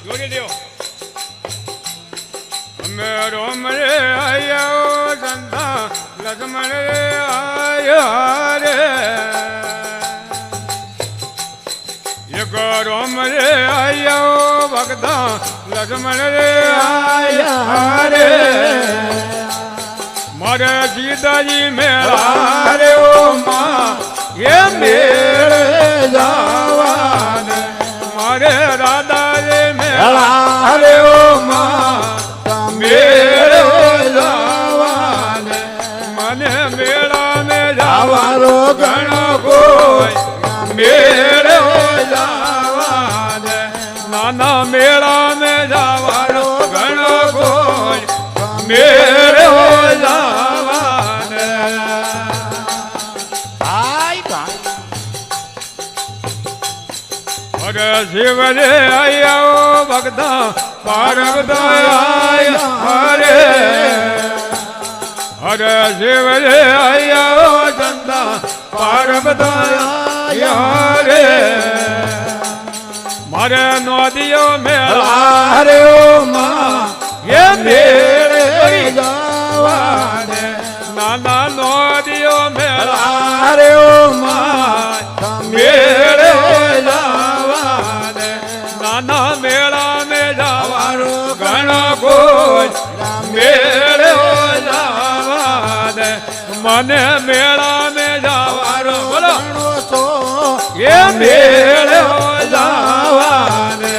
જોડી દેવો અમે રોમ રે આયા સંતા લક્ષ્મણ રે આયા રે એક રોમ રે આયા ભગતા લક્ષ્મણ રે આયા રે મારે સીતાજી મેળા રે ઓ માં એ મેળે જાવા દે મારે રાધા રે મેળા રે ઓ માં મેળે જાવા દે મને મેળા મે જાવારો ઘણો કોઈ મેળે જાવા દે નાના મેળા મે જાવારો ઘણો કોઈ મેળે જાવા દે અરે શિવ રે આયા ભગતા પાર્વતા આયા રે અરે શિવ રે આયા ચંદા પાર્વતા આયા રે મારે નદીઓ મેળા રે ઓ માં એ મેળે જાવા દે નાના નદીઓ મેળા રે ઓ માં મેળે જાવા દે નાના મેળા મે જાવારો ઘણો કોઈ મેળે જાવા દે મને મેળા મે જાવારો બોલો એ મેળે જાવા દે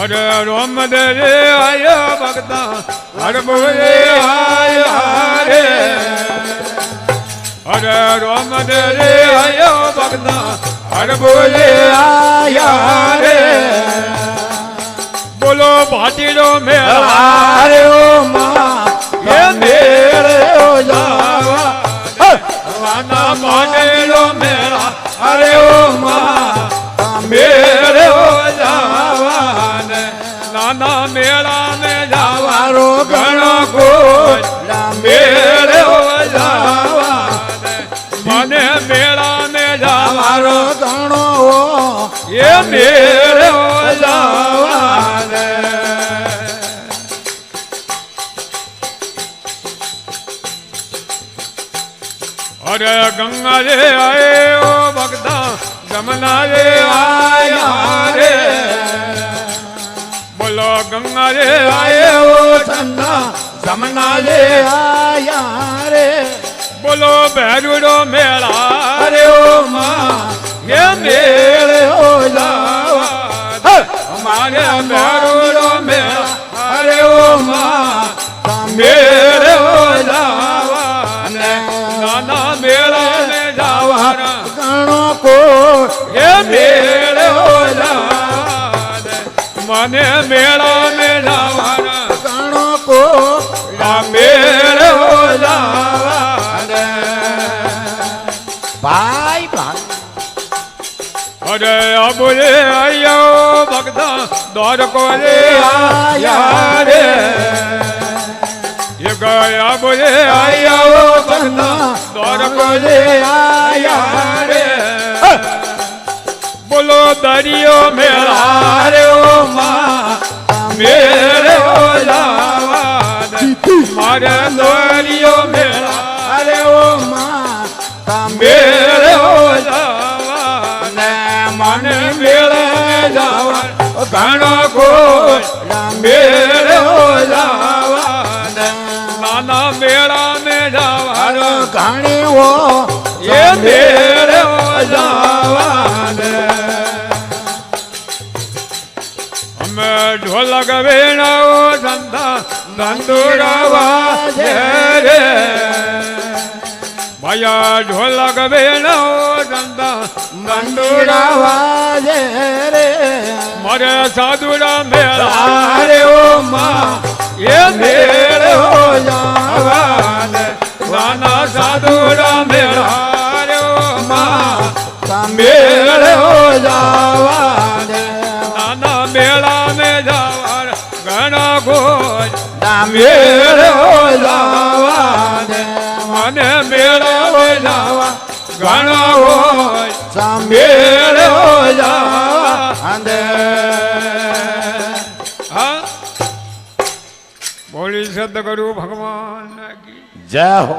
અરે રોમ દે રે આયા ભગતા હર બોલે આયા રે અરે રોમ દે રે આયા ભગતા હર બોલે આયા રે બોલો ભાટીલો મેળા રે ઓ માં એ મેળે જાવા વાના ભાટીલો મેળા અરે ઓ માં મેળે જાવા ને નાના મેળા મે જાવારો ઘણો કોઈ મેળે જાવા ને મને મેળા મે જાવારો ઘણો એ મેળે જાવા ને અરે ગંગા રે આયો ભગતા જમના રે આયા રે બોલો ગંગા રે આયો ચંદા જમના રે આયા રે બોલો ભેરુડો મેળા રે ઓ માં એ મેળે હો જાવા અમારે ભેરુડો મેળા રે ઓ માં મેળે હો જાવા ને નાના મેળા મે જાવા ઘણો કો એ મેળે હો જાવા દે મને મેળા મે જાવા ઘણો કો મેળે હો જાવા દે ભાઈ ભાઈ અરે અબોલે આયો ભગતા દ્વારકો રે આયા રે ये गया बोले आया वो बंदा द्वारको ले आया रे बोलो दरियो मेरा रे ओ माँ मेरे हो जावा दे मारे दरियो मेरा रे ओ माँ मेरे हो जावा दे मन मेरे जावा घणो को मेरे हो जावा नाना मेला में जावारो घाणी वो ये मेरे हो जावाने हमें ढोलक वीणा वो संता धंधुरा वाजे रे भैया ढोलक वीणा वो संता धंधुरा वाजे रे मारे साधुरा मेला रे ओ माँ ये मेरे हो जावा दे नाना साधुरा मेरा रे ओ माँ मेरे हो जावा दे नाना मेला में जावा घना गोज मेरे हो जावा दे મને મેળો જાવા ઘણો હોય સાંભળ્યો જાંદે હા બોલી સદગુરુ ભગવાન કી જય હો.